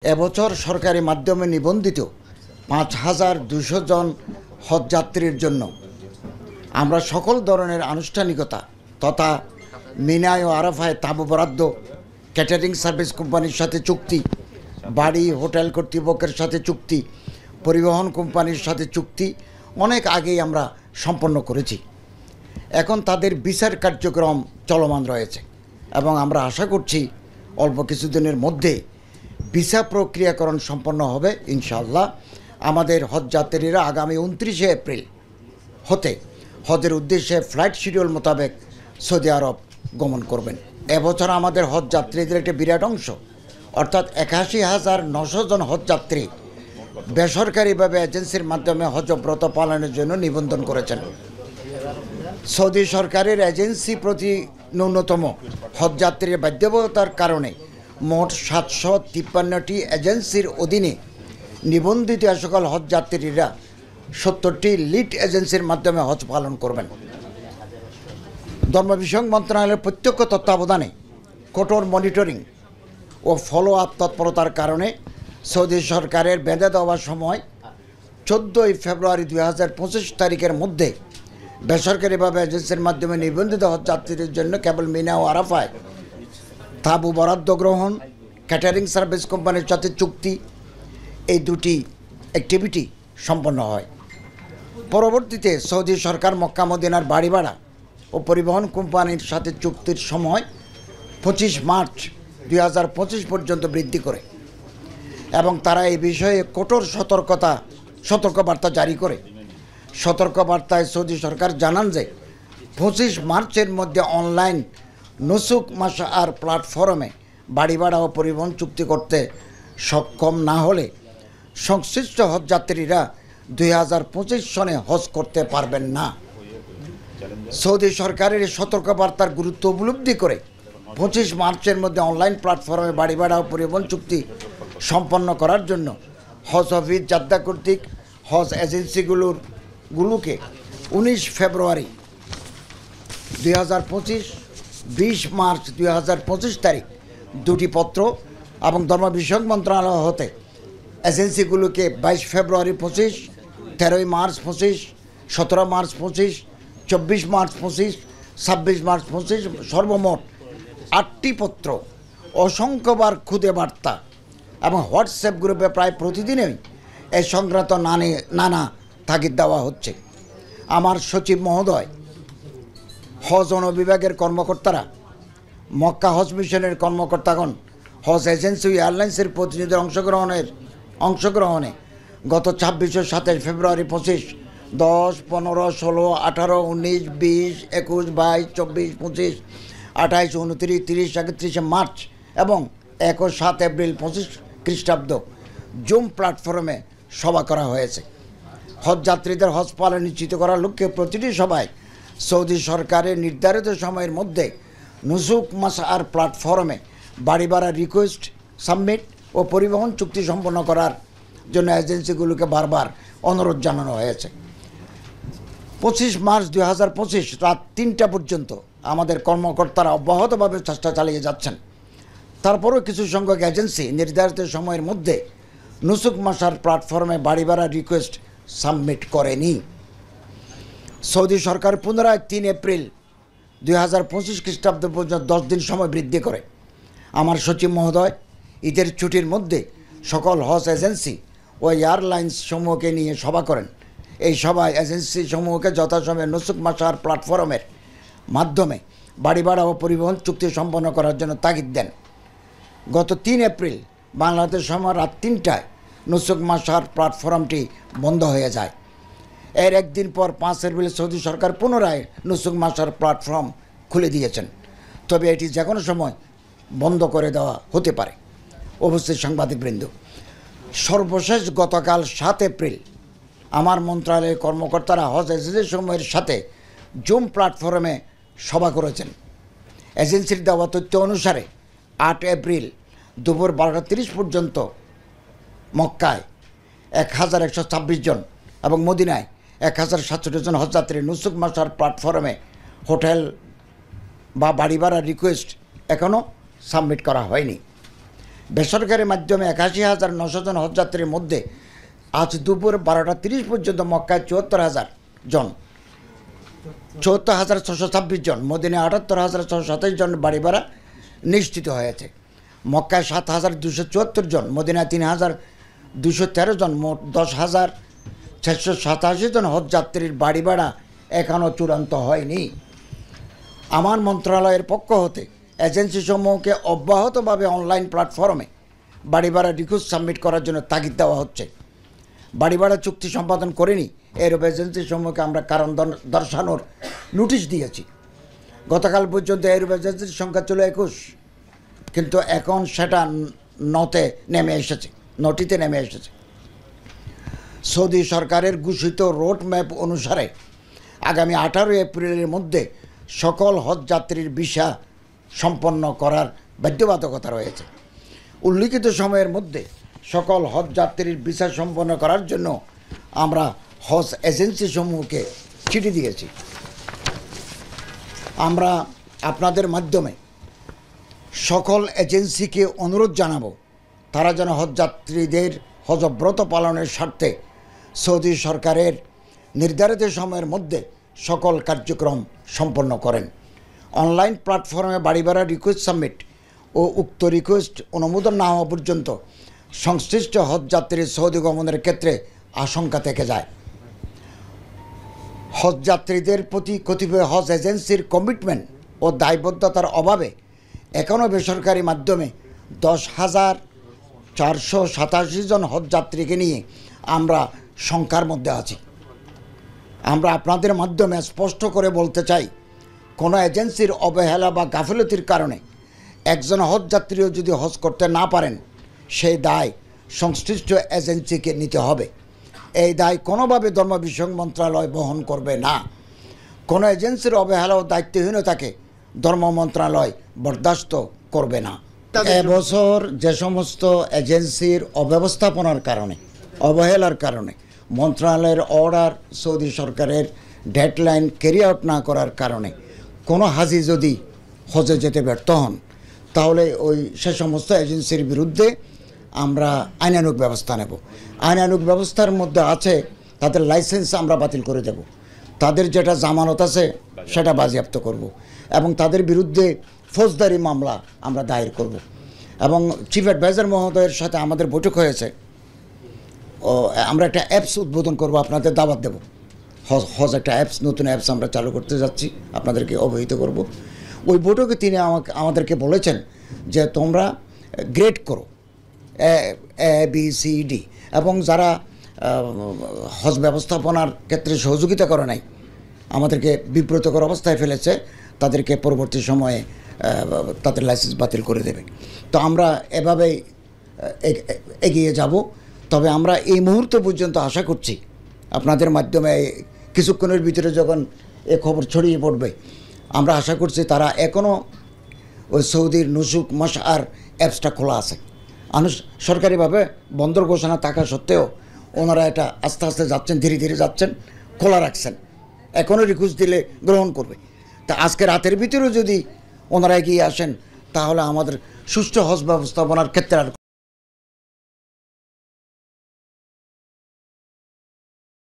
এবছর সরকারি মাধ্যমে নিবন্ধিত ৫,২০০ জন হজযাত্রীর জন্য আমরা সকল ধরনের আনুষ্ঠানিকতা তথা মিনায় ও আরাফায় তাঁবু বরাদ্দ, ক্যাটারিং সার্ভিস কোম্পানির সাথে চুক্তি, বাড়ি হোটেল কর্তৃপক্ষের সাথে চুক্তি, পরিবহন কোম্পানির সাথে চুক্তি অনেক আগেই আমরা সম্পন্ন করেছি। এখন তাদের বিচার কার্যক্রম চলমান রয়েছে এবং আমরা আশা করছি অল্প কিছুদিনের মধ্যে ভিসা প্রক্রিয়াকরণ সম্পন্ন হবে। ইনশাআল্লাহ আমাদের হজযাত্রীরা আগামী ২৯শে এপ্রিল হতে হজের উদ্দেশ্যে ফ্লাইট শিডিউল মোতাবেক সৌদি আরব গমন করবেন। এবছর আমাদের হজযাত্রীদের একটি বিরাট অংশ অর্থাৎ ৮১,৯০০ জন হজযাত্রী বেসরকারিভাবে এজেন্সির মাধ্যমে হজব্রত পালনের জন্য নিবন্ধন করেছেন। সৌদি সরকারের এজেন্সি প্রতি ন্যূনতম হজযাত্রীর বাধ্যবাধকতার কারণে মোট ৭৫৩টি এজেন্সির অধীনে নিবন্ধিত সকল হজযাত্রীরা ৭০টি লিড এজেন্সির মাধ্যমে হজ পালন করবেন। ধর্ম বিষয়ক মন্ত্রণালয়ের প্রত্যক্ষ তত্ত্বাবধানে কঠোর মনিটরিং ও ফলো আপ তৎপরতার কারণে সৌদি সরকারের বেঁধে দেওয়া সময় ১৪ই ফেব্রুয়ারি ২০২৫ তারিখের মধ্যে বেসরকারিভাবে এজেন্সির মাধ্যমে নিবন্ধিত হজযাত্রীদের জন্য কেবল মিনা ও আরাফায় তাঁবু বরাদ্দ গ্রহণ, ক্যাটারিং সার্ভিস কোম্পানির সাথে চুক্তি, এই দুটি অ্যাক্টিভিটি সম্পন্ন হয়। পরবর্তীতে সৌদি সরকার মক্কা মদিনার বাড়ি ভাড়া ও পরিবহন কোম্পানির সাথে চুক্তির সময় ২৫ মার্চ ২০২৫ পর্যন্ত বৃদ্ধি করে এবং তারা এই বিষয়ে কঠোর সতর্কবার্তা জারি করে। সতর্কবার্তায় সৌদি সরকার জানান যে ২৫ মার্চের মধ্যে অনলাইন নুসুক মাশআর প্ল্যাটফর্মে বাড়ি ভাড়া ও পরিবহন চুক্তি করতে সক্ষম না হলে সংশ্লিষ্ট হজযাত্রীরা ২০২৫ সনে হজ করতে পারবেন না। সৌদি সরকারের এই সতর্কবার্তার গুরুত্ব উপলব্ধি করে ২৫ মার্চের মধ্যে অনলাইন প্ল্যাটফর্মে বাড়ি ভাড়া ও পরিবহন চুক্তি সম্পন্ন করার জন্য হজ অফিস জাদ্দা কর্তৃক হজ এজেন্সিগুলোকে ১৯ ফেব্রুয়ারি ২০২৫, ২০ মার্চ ২০২৫ তারিখ দুটি পত্র এবং ধর্ম বিষয়ক মন্ত্রণালয় হতে এজেন্সিগুলোকে ২২ ফেব্রুয়ারি ২৫, ১৩ই মার্চ ২৫, ১৭ মার্চ ২৫, ২৪ মার্চ ২৫, ২৬ মার্চ ২৫ সর্বমোট ৮টি পত্র, অসংখ্যবার খুদে বার্তা এবং হোয়াটসঅ্যাপ গ্রুপে প্রায় প্রতিদিনই এ সংক্রান্ত নানা তাগিদ দেওয়া হচ্ছে। আমার সচিব মহোদয়, হজ অনুবিভাগের কর্মকর্তারা, মক্কা হজ মিশনের কর্মকর্তাগণ, হজ এজেন্সি ও এয়ারলাইন্সের প্রতিনিধিদের অংশগ্রহণে গত ২৬ ও ২৭ ফেব্রুয়ারি ২৫, ১০, ১৫, ১৬, ১৮, ১৯, ২০, ২১, ২২, ২৪, ২৫, ২৮, ২৯, ৩০, ৩১ মার্চ এবং ১ ও ৭ এপ্রিল ২৫ খ্রিস্টাব্দ জুম প্ল্যাটফর্মে সভা করা হয়েছে। হজযাত্রীদের হজ পালন নিশ্চিত করার লক্ষ্যে প্রতিটি সভায় সৌদি সরকারের নির্ধারিত সময়ের মধ্যে নুসুক মাশআর প্ল্যাটফর্মে বাড়ি ভাড়া রিকোয়েস্ট সাবমিট ও পরিবহন চুক্তি সম্পন্ন করার জন্য এজেন্সিগুলোকে বারবার অনুরোধ জানানো হয়েছে। ২৫ মার্চ ২০২৫ রাত ৩টা পর্যন্ত আমাদের কর্মকর্তারা অব্যাহতভাবে চেষ্টা চালিয়ে যাচ্ছেন। তারপরও কিছু সংখ্যক এজেন্সি নির্ধারিত সময়ের মধ্যে নুসুক মাশআর প্ল্যাটফর্মে বাড়ি ভাড়া রিকোয়েস্ট সাবমিট করেনি। সৌদি সরকার পুনরায় ৩ এপ্রিল ২০২৫ খ্রিস্টাব্দ পর্যন্ত ১০ দিন সময় বৃদ্ধি করে। আমার সচিব মহোদয় ঈদের ছুটির মধ্যে সকল হজ এজেন্সি ও এয়ারলাইন্স সমূহকে নিয়ে সভা করেন। এই সভায় এজেন্সি সমূহকে যথাসময়ে নুসুক মাশআর প্ল্যাটফর্মের মাধ্যমে বাড়ি ভাড়া ও পরিবহন চুক্তি সম্পন্ন করার জন্য তাগিদ দেন। গত ৩ এপ্রিল বাংলাদেশ সময় রাত ৩টায় নুসুক মাশআর প্ল্যাটফর্মটি বন্ধ হয়ে যায়। এর একদিন পর ৫ এপ্রিল সৌদি সরকার পুনরায় নুসুক মাশআর প্ল্যাটফর্ম খুলে দিয়েছেন, তবে এটি যে কোনো সময় বন্ধ করে দেওয়া হতে পারে। উপস্থিত সাংবাদিকবৃন্দ, সর্বশেষ গতকাল ৭ এপ্রিল আমার মন্ত্রণালয়ের কর্মকর্তারা হজ এজেন্সি সমূহের সাথে জুম প্ল্যাটফর্মে সভা করেছেন। এজেন্সির দেওয়া তথ্য অনুসারে ৮ এপ্রিল দুপুর ১২টা ৩০ পর্যন্ত মক্কায় ১,১২৬ জন এবং মদিনায় ১,০৬৭ জন হজযাত্রী নুসুক মাশআর প্ল্যাটফর্মে হোটেল বা বাড়ি ভাড়ার রিকোয়েস্ট এখনও সাবমিট করা হয়নি। বেসরকারি মাধ্যমে 81,900 জন হজযাত্রীর মধ্যে আজ দুপুর 12:30 পর্যন্ত মক্কায় 74,000 জন, 74,626 জন, মদিনায় 78,627 জন বাড়ি ভাড়া নিশ্চিত হয়েছে। মক্কায় 7,274 জন, মদিনায় 3,213 জন, মোট 10,687 জন হজযাত্রীর বাড়ি ভাড়া এখনও চূড়ান্ত হয়নি। আমার মন্ত্রণালয়ের পক্ষ হতে এজেন্সি সমূহকে অব্যাহতভাবে অনলাইন প্ল্যাটফর্মে বাড়ি ভাড়া রিকোয়েস্ট সাবমিট করার জন্য তাগিদ দেওয়া হচ্ছে। বাড়ি ভাড়া চুক্তি সম্পাদন করেনি এরূপ এজেন্সি সমূহকে আমরা কারণ দর্শানোর নোটিশ দিয়েছি। গতকাল পর্যন্ত এরূপ এজেন্সির সংখ্যা ছিল 21, কিন্তু এখন সেটা নটিতে নেমে এসেছে। সৌদি সরকারের ঘোষিত রোড ম্যাপ অনুসারে আগামী 18 এপ্রিলের মধ্যে সকল হজযাত্রীর ভিসা সম্পন্ন করার বাধ্যবাধকতা রয়েছে। উল্লিখিত সময়ের মধ্যে সকল হজযাত্রীর ভিসা সম্পন্ন করার জন্য আমরা হজ এজেন্সি সমূহকে চিঠি দিয়েছি। আমরা আপনাদের মাধ্যমে সকল এজেন্সিকে অনুরোধ জানাবো তারা যেন হজযাত্রীদের হজব্রত পালনের স্বার্থে সৌদি সরকারের নির্ধারিত সময়ের মধ্যে সকল কার্যক্রম সম্পন্ন করেন। অনলাইন প্ল্যাটফর্মে বাড়ি ভাড়া রিকোয়েস্ট সাবমিট ও উক্ত রিকোয়েস্ট অনুমোদন না হওয়া পর্যন্ত সংশ্লিষ্ট হজযাত্রীর সৌদি গমনের ক্ষেত্রে আশঙ্কা থেকে যায়। হজযাত্রীদের প্রতি কতিপয় হজ এজেন্সির কমিটমেন্ট ও দায়বদ্ধতার অভাবে এখনও বেসরকারি মাধ্যমে 10,487 জন হজযাত্রীকে নিয়ে আমরা শঙ্কার মধ্যে আছি। আমরা আপনাদের মাধ্যমে স্পষ্ট করে বলতে চাই, কোনো এজেন্সির অবহেলা বা গাফিলতির কারণে একজন হজযাত্রীও যদি হজ করতে না পারেন, সেই দায় সংশ্লিষ্ট এজেন্সিকে নিতে হবে। এই দায় কোনোভাবে ধর্ম বিষয়ক মন্ত্রণালয় বহন করবে না। কোনো এজেন্সির অবহেলা ও দায়িত্বহীনতাকে ধর্ম মন্ত্রণালয় বরদাস্ত করবে না। এবছর যে সমস্ত এজেন্সির অব্যবস্থাপনার কারণে, অবহেলার কারণে, মন্ত্রণালয়ের অর্ডার সৌদি সরকারের ডেডলাইন ক্যারি আউট না করার কারণে কোনো হাজি যদি হজে যেতে ব্যর্থ হন, তাহলে সে সমস্ত এজেন্সির বিরুদ্ধে আমরা আইনানুগ ব্যবস্থা নেব। আইনানুগ ব্যবস্থার মধ্যে আছে তাদের লাইসেন্স আমরা বাতিল করে দেব, তাদের যেটা জামানত আছে সেটা বাজেয়াপ্ত করব, এবং তাদের বিরুদ্ধে ফৌজদারি মামলা আমরা দায়ের করব। এবং চিফ অ্যাডভাইজার মহোদয়ের সাথে আমাদের বৈঠক হয়েছে। আমরা একটা অ্যাপস উদ্বোধন করব, আপনাদের দাওয়াত দেব। হজ একটা অ্যাপস, নতুন অ্যাপস আমরা চালু করতে যাচ্ছি, আপনাদেরকে অবহিত করব। ওই বৈঠকে তিনি আমাদেরকে বলেছেন যে তোমরা গ্রেড করো ABCD, এবং যারা হজ ব্যবস্থাপনার ক্ষেত্রে সহযোগিতা করে নাই, আমাদেরকে বিব্রতকর অবস্থায় ফেলেছে, তাদেরকে পরবর্তী সময়ে তাদের লাইসেন্স বাতিল করে দেবে। তো আমরা এভাবেই এগিয়ে যাব। তবে আমরা এই মুহূর্ত পর্যন্ত আশা করছি আপনাদের মাধ্যমে কিছুক্ষণের ভিতরে যখন এ খবর ছড়িয়ে পড়বে, আমরা আশা করছি তারা এখনও ওই সৌদির নুসুক মাশআর অ্যাপসটা খোলা আছে। সরকারিভাবে বন্দর ঘোষণা থাকা সত্ত্বেও ওনারা এটা আস্তে আস্তে যাচ্ছেন, ধীরে ধীরে যাচ্ছেন, খোলা রাখছেন। এখনও রিকোয়েস্ট দিলে গ্রহণ করবে। তা আজকে রাতের ভিতরেও যদি ওনারা এগিয়ে আসেন, তাহলে আমাদের সুষ্ঠু হজ ব্যবস্থাপনার ক্ষেত্রে আর